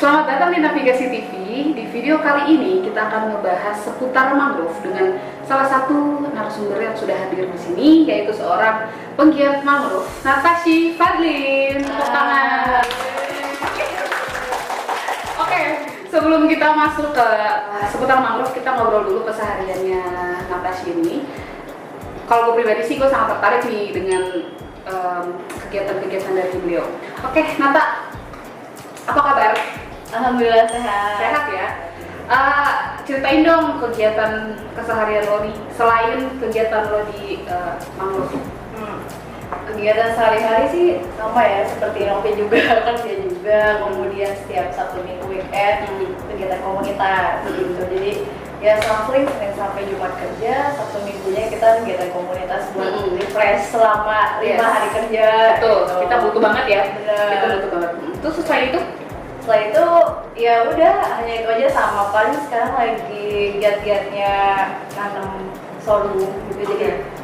Selamat datang di Navigasi TV. Di video kali ini kita akan ngebahas seputar mangrove dengan salah satu narasumber yang sudah hadir di sini, yaitu seorang penggiat mangrove, Natashy Fadlin. Tepuk tangan. Oke, sebelum kita masuk ke seputar mangrove, kita ngobrol dulu kesehariannya Natashy ini. Kalau gue pribadi sih, gue sangat tertarik nih dengan kegiatan-kegiatan dari beliau. Oke, Nata, apa kabar? Alhamdulillah sehat. Sehat ya. Ceritain dong kegiatan keseharian lo nih, selain kegiatan lo di mangrove. Kegiatan sehari-hari sih sama ya, seperti Novi juga kerja juga, kemudian setiap Sabtu Minggu weekend kegiatan komunitas gitu. Jadi ya selang-seling Senin sampai Jumat kerja, Sabtu Minggunya kita kegiatan komunitas buat refresh selama 5 hari kerja. Betul, gitu. kita butuh banget ya. Bener. Kita butuh banget. Terus selain itu? Setelah itu ya udah hanya itu aja, sama paling sekarang lagi giat-giatnya nanam sorghum gitu.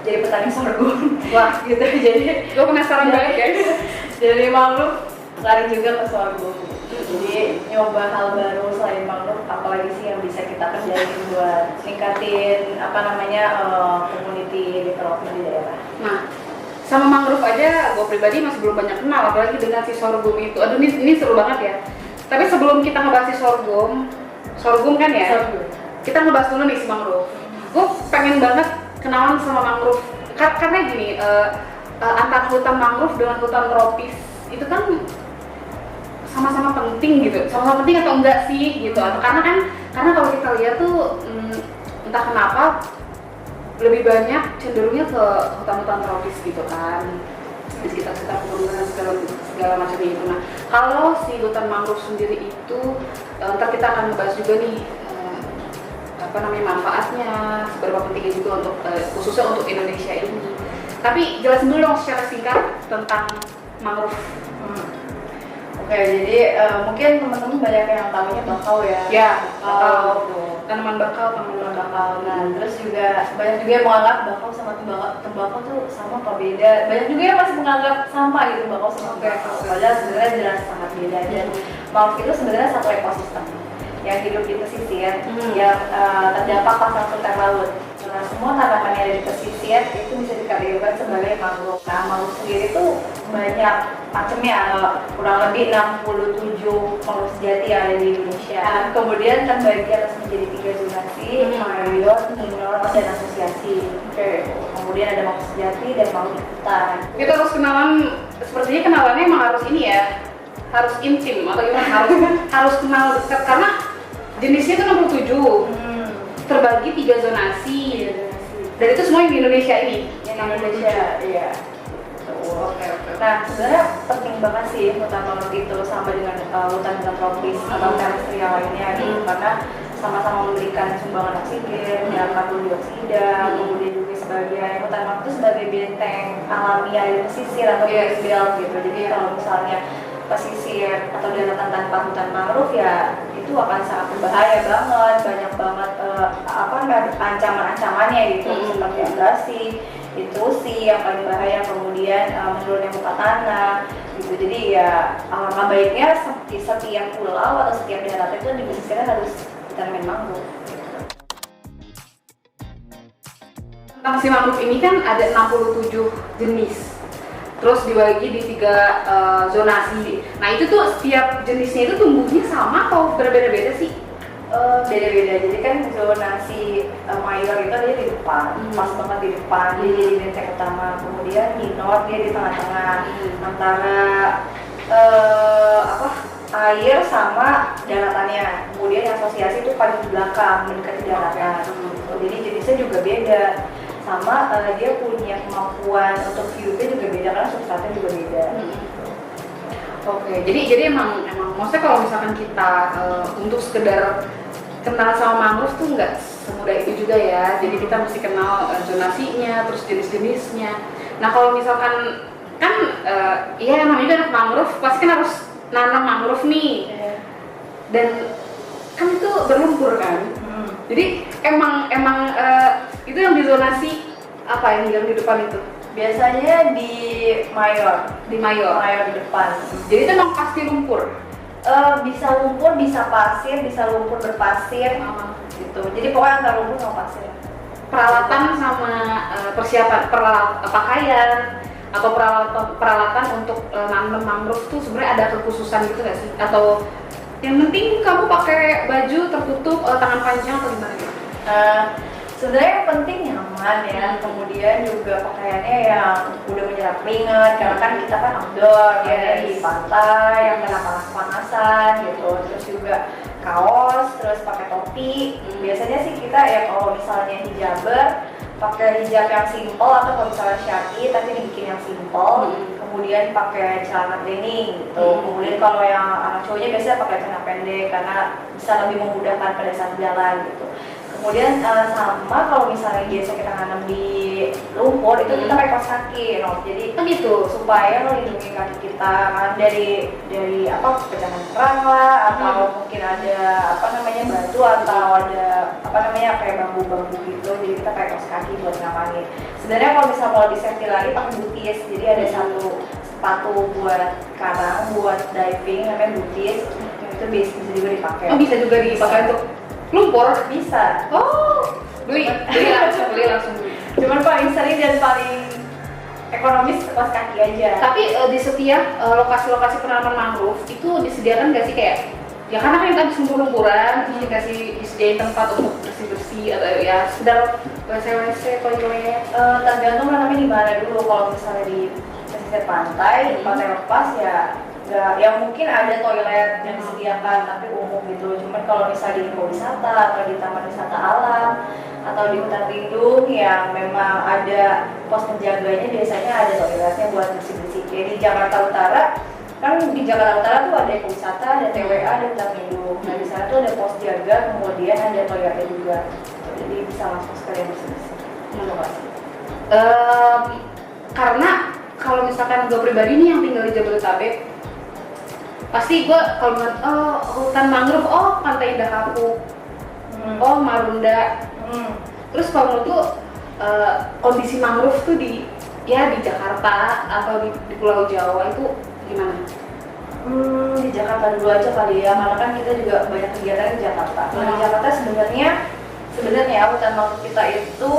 Jadi petani sorghum. Wah, gitu. Jadi gue penasaran banget guys. dari mangrove lari juga ke sorghum. Jadi nyoba hal baru selain mangrove, apalagi sih yang bisa kita kerjain buat ningkatin community development di daerah. Nah, sama mangrove aja gue pribadi masih belum banyak kenal, apalagi dengan si sorghum itu. Aduh, ini seru banget ya. Tapi sebelum kita ngebahas si sorghum kan ya, kita ngebahas dulu nih si mangrove. Gue pengen banget kenalan sama mangrove karena gini, antara hutan mangrove dengan hutan tropis itu kan sama-sama penting gitu, sama-sama penting atau enggak sih gitu? Atau karena kalau kita lihat tuh entah kenapa lebih banyak cenderungnya ke hutan-hutan tropis gitu kan, di sekitar pegunungan segala macamnya itu. Nah, kalau si hutan mangrove sendiri itu ntar kita akan membahas juga nih manfaatnya, seberapa pentingnya juga untuk khususnya untuk Indonesia ini. Tapi jelasin dulu dong secara singkat tentang mangrove. Oke, jadi mungkin teman-teman banyak yang tahunya bakau ya. Ya, bakau. tanaman bakau. Nah, terus juga banyak juga yang menganggap bakau sama tembakau tuh sama apa beda. Banyak juga yang masih menganggap sama gitu, bakau sama tembakau. Padahal sebenarnya jelas sangat beda. Dan mangrove itu sebenarnya satu ekosistem yang hidup di pesisir, yang terdampak pas langsung air laut. Nah, semua tanaman yang ada di pesisir itu bisa dikategorikan sebagai mangrove. Nah, mangrove sendiri itu banyak macamnya, kurang lebih 67 mangrove sejati yang ada di Indonesia. Kemudian terbagi atas menjadi 3 zonasi, mayor, minor, dan asosiasi. Kemudian ada mangrove sejati dan mangrove hutan. Kita harus kenalan, sepertinya kenalannya emang harus ini ya, harus intim atau gimana, harus kenal dekat karena jenisnya itu 67, terbagi 3 zonasi. Dan itu semua yang di Indonesia ini. Yang di Indonesia, iya. Oke. Nah, sebenarnya penting banget sih hutan mangrove itu sama dengan hutan-hutan tropis atau terestrial lainnya gitu, karena sama-sama memberikan sumbangan oksigen, dan karbon dioksida, kemudian juga sebagai hutan mangrove itu sebagai benteng alami di pesisir atau forest belt gitu. Jadi kalau misalnya pesisir atau daratan tanpa hutan mangrove ya itu akan sangat berbahaya banget, banyak banget ancaman-ancamannya gitu, seperti abrasi, intrusi yang paling bahaya, kemudian menurunnya muka tanah gitu. Jadi ya alangkah baiknya setiap pulau atau setiap daratan itu di pesisirnya harus ditanamin mangrove. Tentang si mangrove ini kan ada 67 jenis, terus dibagi di 3 zonasi. Nah, itu tuh setiap jenisnya itu tumbuhnya sama atau berbeda-beda sih? Beda-beda. Jadi kan zonasi mayor itu dia di depan, pas banget di depan, dia jadi benteng utama. Kemudian minor dia di tengah-tengah antara air sama daratannya. Kemudian asosiasi itu paling di belakang mendekati daratan. Jadi jenisnya juga beda. Sama dia punya kemampuan untuk hidupnya juga beda karena substratnya juga beda. Oke, jadi emang maksudnya kalau misalkan kita untuk sekedar kenal sama mangrove tuh nggak semudah itu juga ya. Jadi kita mesti kenal zonasinya, terus jenis-jenisnya. Nah, kalau misalkan kan iya namanya kan mangrove, pasti kan harus nanam mangrove nih. Dan kan itu berlumpur kan. Jadi emang itu yang di zonasi apa yang di depan itu? Biasanya di mayor Di mayor di depan. Jadi itu emang pasti lumpur. Bisa lumpur, bisa pasir, bisa lumpur berpasir gitu. Jadi pokoknya antara lumpur sama pasir. Peralatan sama persiapan pakaian atau peralatan untuk nanam mangrove tuh sebenarnya ada kekhususan gitu nggak sih? Atau yang penting kamu pakai baju tertutup tangan panjang atau gimana gitu? Sebenarnya yang penting nyaman ya, kemudian juga pakaiannya yang udah menyerap keringat karena kan kita kan outdoor ya, di pantai yang kena panas-panasan gitu, terus juga kaos, terus pakai topi. Biasanya sih kita ya kalau misalnya hijaber pakai hijab yang simple atau kalau misalnya syari tapi dibikin yang simple, kemudian pakai celana training gitu. Kemudian kalau yang anak cowoknya biasanya pakai celana pendek karena bisa lebih memudahkan pada saat jalan gitu. Kemudian sama kalau misalnya biasa kita nanam di lumpur itu kita pakai kaos kaki, jadi gitu supaya melindungi kaki kita kan dari apa pecahan kerang lah atau mungkin ada apa namanya batu atau ada apa namanya kayak bambu-bambu gitu, jadi kita pakai kaos kaki buat ngamanin. Sebenarnya kalau misalnya mau lebih safety lagi pakai booties, jadi ada satu sepatu buat karang buat diving namanya booties, itu bisa juga dipakai. Oh bisa juga dipakai untuk lumpur? Bisa. Oh, beli langsung. Cuman paling sering dan paling ekonomis kaos kaki aja. Tapi di setiap lokasi-lokasi penanaman mangrove itu disediakan nggak sih kayak ya karena kan kita habis lumpur-lumpuran terus disediain tempat untuk bersih-bersih atau ya sekedar WC toilet. Tergantung namanya di mana dulu. Kalau misalnya di pesisir pantai lepas ya nggak, yang mungkin ada toilet yang disediakan tapi umum gitu. Cuman kalau misalnya di ekowisata atau di taman wisata alam atau di hutan lindung yang memang ada pos penjaganya, biasanya ada toiletnya buat bersih-bersih. Kayak di Jakarta Utara kan, di Jakarta Utara tuh ada ekowisata, ada TWA, ada hutan lindung. Nah di sana tuh ada pos jaga, kemudian ada toiletnya juga. Jadi bisa langsung sekalian bersih-bersih. Karena kalau misalkan gue pribadi nih yang tinggal di Jabodetabek, pasti gue kalau ngeliat hutan mangrove, pantai Indah Kapuk, Marunda. Terus kalau menurut tuh kondisi mangrove tuh di Jakarta atau di Pulau Jawa itu gimana? Di Jakarta dulu aja kali ya, karena kan kita juga banyak kegiatan di Jakarta. Kalau di Jakarta sebenarnya hutan mangrove kita itu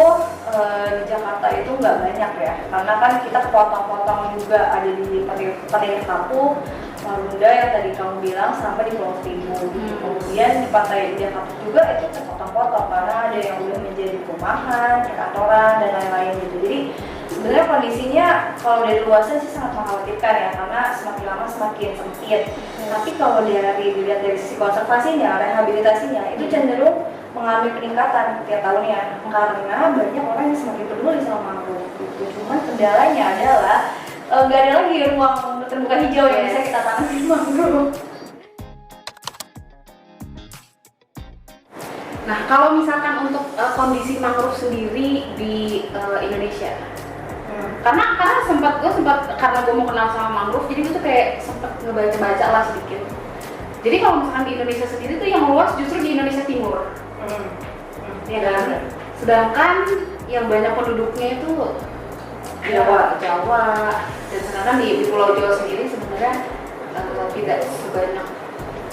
di Jakarta itu nggak banyak ya, karena kan kita kepotong-potong juga, ada di pantai Indah Kapuk, Marunda yang tadi kamu bilang, sama di Pulau Seribu. Kemudian di pantai Indah Kapuk juga itu terpotong-potong karena ada yang udah menjadi perumahan, perkantoran dan lain-lain gitu. Jadi sebenarnya kondisinya kalau dari luasan sih sangat mengkhawatirkan ya, karena semakin lama semakin sempit. Tapi kalau dilihat dari sisi konservasinya, rehabilitasinya itu cenderung mengalami peningkatan tiap tahunnya karena banyak orang yang semakin peduli sama mangrove gitu. Cuman kendalanya adalah nggak ada lagi ruang terbuka hijau yang bisa kita tanamin mangrove. Nah kalau misalkan untuk kondisi mangrove sendiri di Indonesia, karena karena gue mau kenal sama mangrove, jadi gue tuh kayak sempet ngebaca lah sedikit. Jadi kalau misalkan di Indonesia sendiri tuh yang luas justru di Indonesia Timur, ya kan? Sedangkan yang banyak penduduknya itu Jawa, dan sedangkan di Pulau Jawa sendiri sebenarnya tidak sebanyak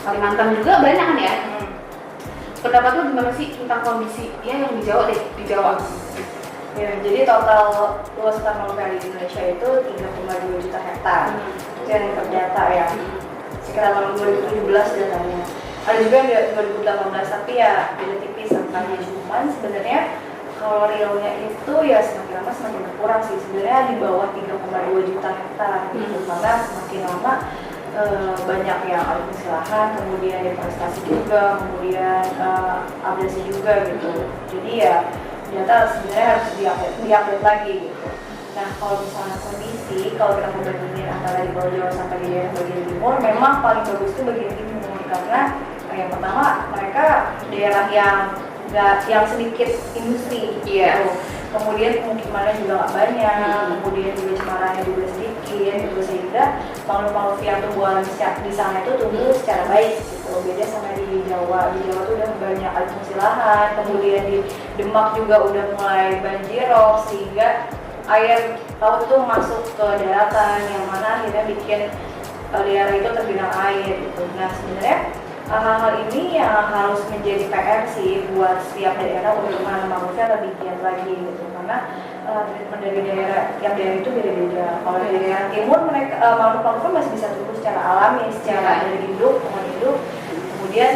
Kalimantan juga banyak kan ya? Pendapat lu gimana sih tentang kondisi yang di Jawa deh, di Jawa? Ya, jadi total luas hutan mangrove di Indonesia itu 3,2 juta hektar. Itu yang terdata ya. Sekitar tahun 2017 datanya. Ada juga yang 2018, tapi ya beda tipis angkanya. Cuman sebenarnya kalau realnya itu ya semakin lama semakin berkurang sih. Sebenarnya di bawah 3,2 juta hektar gitu. Karena semakin lama banyak yang alih fungsi lahan, kemudian deforestasi juga, kemudian abrasi juga gitu. Jadi ya data sebenarnya harus diupdate lagi gitu. Nah kalau misalnya kondisi, kalau kita membandingin antara di Pulau Jawa sampai di daerah bagian timur, memang paling bagus itu bagian timur karena yang pertama mereka daerah yang sedikit industri gitu. Kemudian pemukimannya juga nggak banyak, kemudian juga cemarannya juga sedikit gitu, sehingga mangrove yang tumbuhan di sana itu tumbuh secara baik gitu. Beda sama di Jawa tuh udah banyak alih fungsi lahan, kemudian di Demak juga udah mulai banjirop sehingga air laut itu masuk ke daratan yang mana akhirnya bikin daerah itu tergenang air gitu. Nah sebenarnya hal-hal ini yang harus menjadi PR sih buat setiap daerah untuk menanam mangrove lebih giat lagi gitu, karena treatment dari daerah, tiap daerah itu beda-beda. Kalau di daerah timur mereka mangrove masih bisa tumbuh secara alami, secara dari induk, pohon induk, kemudian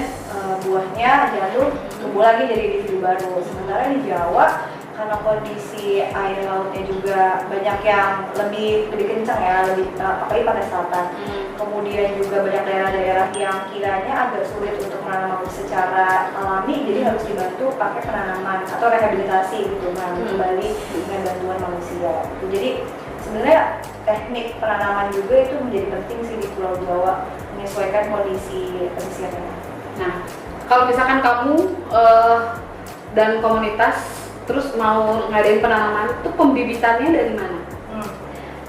buahnya jatuh tumbuh lagi jadi individu baru. Sementara di Jawa karena kondisi air lautnya juga banyak yang lebih kencang ya, lebih apalagi pantai selatan. Kemudian juga banyak daerah-daerah yang kiranya agak sulit untuk menanam mangrove secara alami, jadi harus dibantu pakai penanaman atau rehabilitasi gitu kan, kembali dengan bantuan manusia. Jadi sebenarnya teknik penanaman juga itu menjadi penting sih di Pulau Jawa, menyesuaikan kondisi pesisirnya. Nah, kalau misalkan kamu dan komunitas terus mau ngadain penanaman, itu pembibitannya dari mana?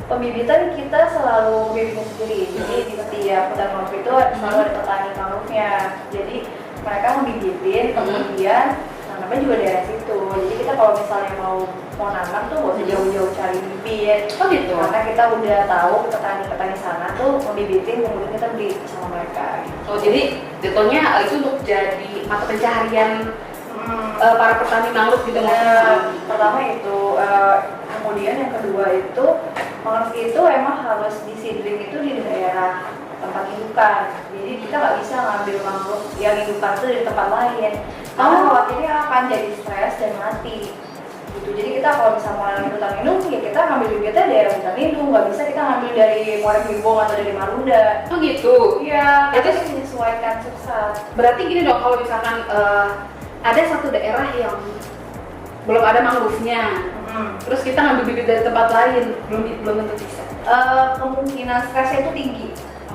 Pembibitan kita selalu bibitnya sendiri, jadi di setiap hutan mangrove itu selalu ada petani mangrove-nya. Jadi mereka membibitin, kemudian tanamnya juga dari situ. Jadi kita kalau misalnya mau nanam tuh nggak usah jauh-jauh cari bibit. Oh gitu. Karena kita udah tahu petani-petani sana tuh membibitin, kemudian kita beli sama mereka. Oh jadi jatuhnya itu untuk jadi mata pencaharian para petani mangrove gitu. Pertama itu, kemudian yang kedua itu mangrove itu emang harus diseedling itu di daerah tempat indukan. Jadi kita nggak bisa ngambil mangrove yang indukan itu dari tempat lain, karena khawatirnya akan jadi stres dan mati gitu. Jadi kita kalau misalnya mau nanam hutan lindung, ya kita ngambil bibitnya dari hutan lindung, nggak bisa kita ngambil dari Muara Gembong atau dari Marunda. Oh gitu. Iya, itu kita menyesuaikan susah. Berarti gini dong, kalau misalkan ada satu daerah yang belum ada mangrove-nya, terus kita ngambil bibit dari tempat lain, belum tentu bisa. Kemungkinan stresnya itu tinggi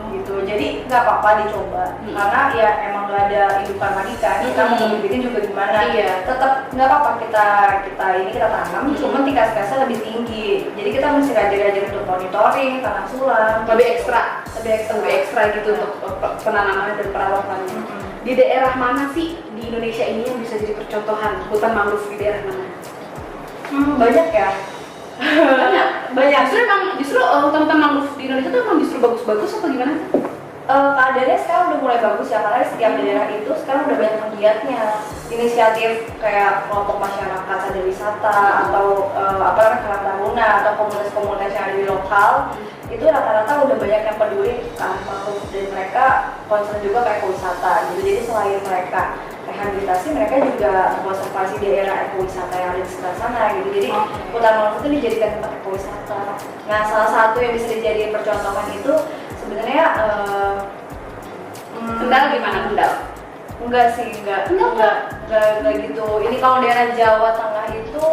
gitu, jadi nggak apa-apa dicoba, karena ya emang nggak ada indukan lagi kan, kita mau bibitin juga gimana, tetap nggak apa-apa kita tanam, cuma tingkat stresnya lebih tinggi, jadi kita mesti rajin-rajin untuk monitoring tanah sulam, lebih ekstra gitu untuk penanaman dan perawatannya. Di daerah mana sih di Indonesia ini yang bisa jadi percontohan hutan mangrove, di daerah mana? Banyak ya. banyak. Justru hutan-hutan mangrove di Indonesia tuh emang justru bagus-bagus atau gimana? Keadaannya sekarang udah mulai bagus ya, karena setiap daerah itu sekarang udah banyak pegiatnya, inisiatif kayak kelompok masyarakat sadar wisata atau Karang Taruna atau komunitas-komunitas yang ada di lokal, itu rata-rata udah banyak yang peduli kan mangrove, dan mereka concern juga ke ekowisata gitu. Jadi selain mereka rehabilitasi, mereka juga konservasi daerah ekowisata yang ada di sekitar sana gitu. Jadi hutan mangrove itu dijadikan tempat ekowisata. Nah, salah satu yang bisa dijadikan percontohan itu sebenarnya Kendal gimana Kendal? Enggak sih, enggak gitu. Ini kalau daerah Jawa Tengah itu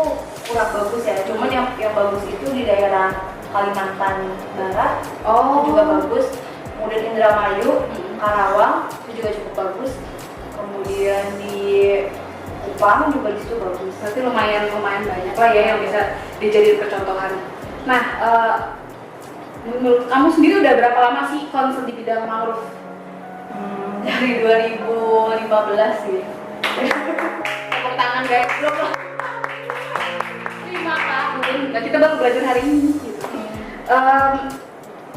kurang bagus ya. Cuman yang bagus itu di daerah Kalimantan Barat, juga bagus. Kemudian Indramayu, Karawang itu juga cukup bagus. Kemudian di Kupang juga di situ bagus. Berarti lumayan banyak lah ya yang bisa dijadikan percontohan. Nah, menurut kamu sendiri udah berapa lama sih concern di bidang mangrove? Dari 2015 sih. Tepuk tangan guys, 5 tahun. Nah, kita baru belajar hari ini gitu.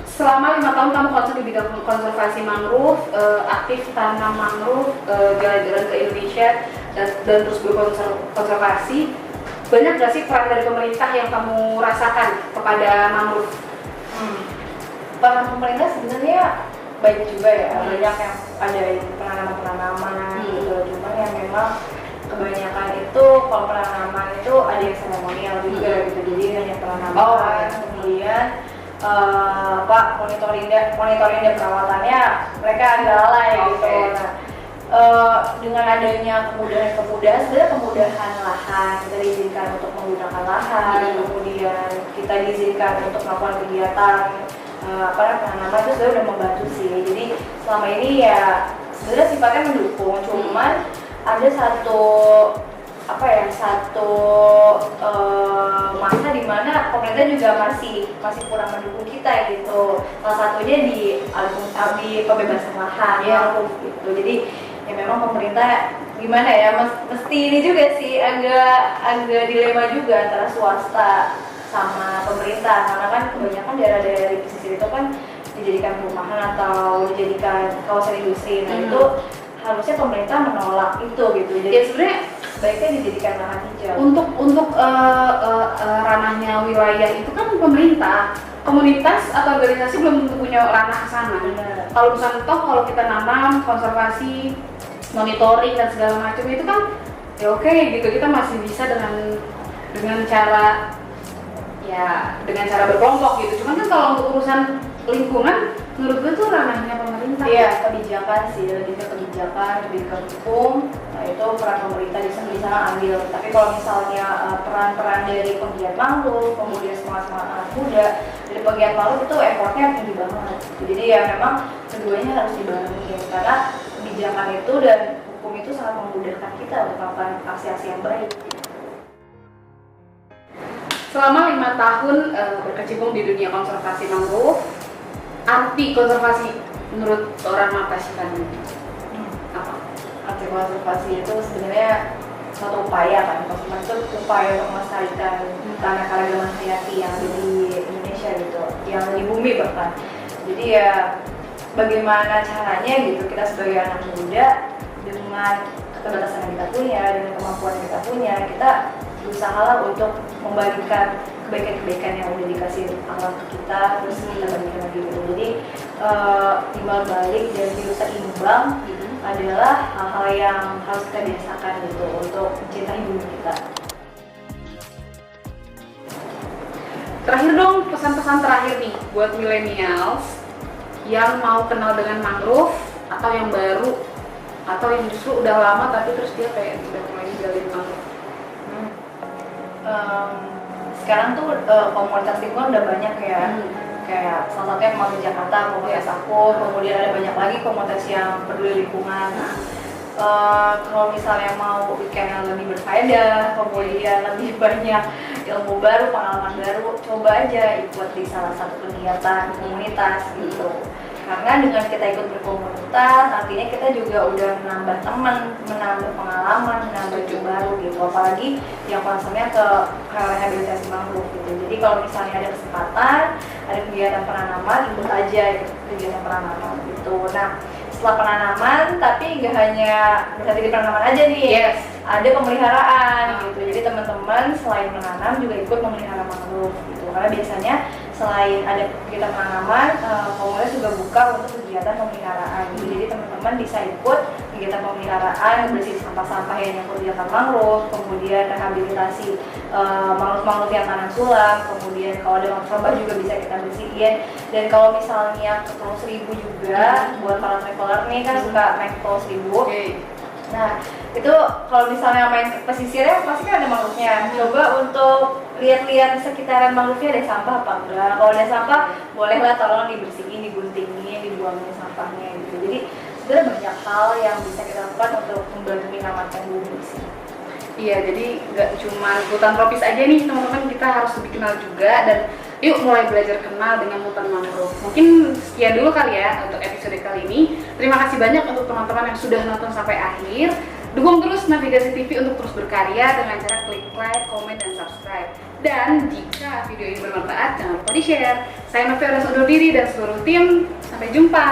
Selama 5 tahun kamu concern di bidang konservasi mangrove, aktif tanam mangrove, jalan-jalan ke Indonesia dan terus berkonservasi, banyak gak sih peran dari pemerintah yang kamu rasakan kepada mangrove? Peran pemerintah sebenarnya banyak juga ya, banyak yang ada penanaman gitu. Cuman yang memang kebanyakan itu kalau penanaman itu ada yang seremonial juga gitu, jadi hanya penanaman, kemudian monitoring dan perawatannya mereka agak lalai gitu. Nah, dengan adanya kemudahan sebenarnya kemudahan lahan, kita diizinkan untuk menggunakan lahan, kemudian kita diizinkan untuk melakukan kegiatan penanaman, itu sudah membantu sih. Jadi selama ini ya sebenarnya sifatnya mendukung, cuman ada satu masa di mana pemerintah juga masih kurang mendukung kita gitu. Salah satunya di pembebasan lahan gitu. Jadi ya memang pemerintah gimana ya, mesti ini juga sih agak dilema juga antara swasta sama pemerintah, karena kan kebanyakan daerah-daerah di pesisir itu kan dijadikan perumahan atau dijadikan kawasan industri. Nah itu harusnya pemerintah menolak itu gitu. Jadi Ya sebenarnya baiknya dijadikan lahan hijau. untuk ranahnya wilayah itu kan pemerintah, komunitas atau organisasi belum tentu punya ranah ke sana. Benar. Kalau misalnya toh kalau kita nanam, konservasi, monitoring dan segala macam itu kan ya oke gitu, kita masih bisa dengan cara berkelompok gitu. Cuman kan kalau untuk urusan lingkungan menurut gue tuh ranahnya pemerintah. Iya, kebijakan sih, lebih ke kebijakan, lebih ke hukum. Nah itu peran pemerintah di sana ambil. Tapi kalau misalnya peran-peran dari penggiat mangrove, kemudian semangat-semangat anak muda dari penggiat mangrove itu effortnya tinggi banget. Jadi ya memang keduanya harus dibarengi karena kebijakan itu dan hukum itu sangat memudahkan kita untuk melakukan aksi-aksi yang baik. Selama 5 tahun berkecimpung di dunia konservasi mangrove, arti konservasi menurut orang apa sih kan? Apa? Arti konservasi itu sebenarnya suatu upaya kan, konservasi itu upaya untuk melestarikan keanekaragaman hayati yang ada di Indonesia gitu, yang ada di bumi bahkan. Jadi ya bagaimana caranya gitu kita sebagai anak muda dengan keterbatasan yang kita punya, dengan kemampuan yang kita punya, kita berusaha untuk membagikan kebaikan-kebaikan yang udah dikasih Allah ke kita, terus kita bagikan lagi gitu. Jadi timbal balik dan bisa imbang adalah hal-hal yang harus kita biasakan gitu untuk mencintai bumi kita. Terakhir dong, pesan-pesan terakhir nih buat millennials yang mau kenal dengan mangrove atau yang baru atau yang justru udah lama tapi terus dia kayak udah mulai ninggalin mangrove. Sekarang tuh komunitas lingkungan udah banyak ya. Kayak salah satunya Komunitas Jakarta, komunitas aku, kemudian ada banyak lagi komunitas yang peduli lingkungan. Kalau misalnya mau weekend yang lebih berfaedah, kemudian lebih banyak ilmu baru, pengalaman baru, coba aja ikut di salah satu kegiatan komunitas gitu. Karena dengan kita ikut berkomunitas, artinya kita juga udah menambah teman, menambah pengalaman, menambah ilmu baru gitu. Apalagi yang konsennya ke rehabilitasi mangrove gitu. Jadi kalau misalnya ada kesempatan, ada kegiatan penanaman, ikut aja kegiatan penanaman gitu. Nah, setelah penanaman, tapi nggak hanya berarti di penanaman aja nih, ada pemeliharaan gitu. Jadi teman-teman selain menanam juga ikut memelihara mangrove gitu. Karena biasanya selain ada kegiatan penanaman, komunitas juga buka untuk kegiatan pemeliharaan. Jadi teman-teman bisa ikut kegiatan pemeliharaan, bersih sampah-sampah yang nyangkut di atas mangrove, kemudian rehabilitasi mangrove-mangrove yang tanah sulam, kemudian kalau ada mangrove sampah juga bisa kita bersihin. Dan kalau misalnya ke Pulau Seribu juga, buat para traveler nih kan suka naik ke Pulau Seribu. Nah, itu kalau misalnya main ke pesisirnya pasti kan ada mangrove-nya. Coba untuk lihat-lihat sekitaran mangrove-nya ada sampah apa enggak. Kalau ada sampah, bolehlah tolong dibersihin, diguntingin, dibuangin sampahnya gitu. Jadi sebenarnya banyak hal yang bisa kita lakukan untuk membantu menyelamatkan bumi sih. Iya, jadi nggak cuma hutan tropis aja nih teman-teman, kita harus lebih kenal juga dan yuk mulai belajar kenal dengan hutan mangrove. Mungkin sekian dulu kali ya untuk episode kali ini. Terima kasih banyak untuk teman-teman yang sudah nonton sampai akhir. Dukung terus Navigasi TV untuk terus berkarya dengan cara klik like, komen, dan subscribe. Dan jika video ini bermanfaat, jangan lupa di-share. Saya Novia undur diri dan seluruh tim. Sampai jumpa.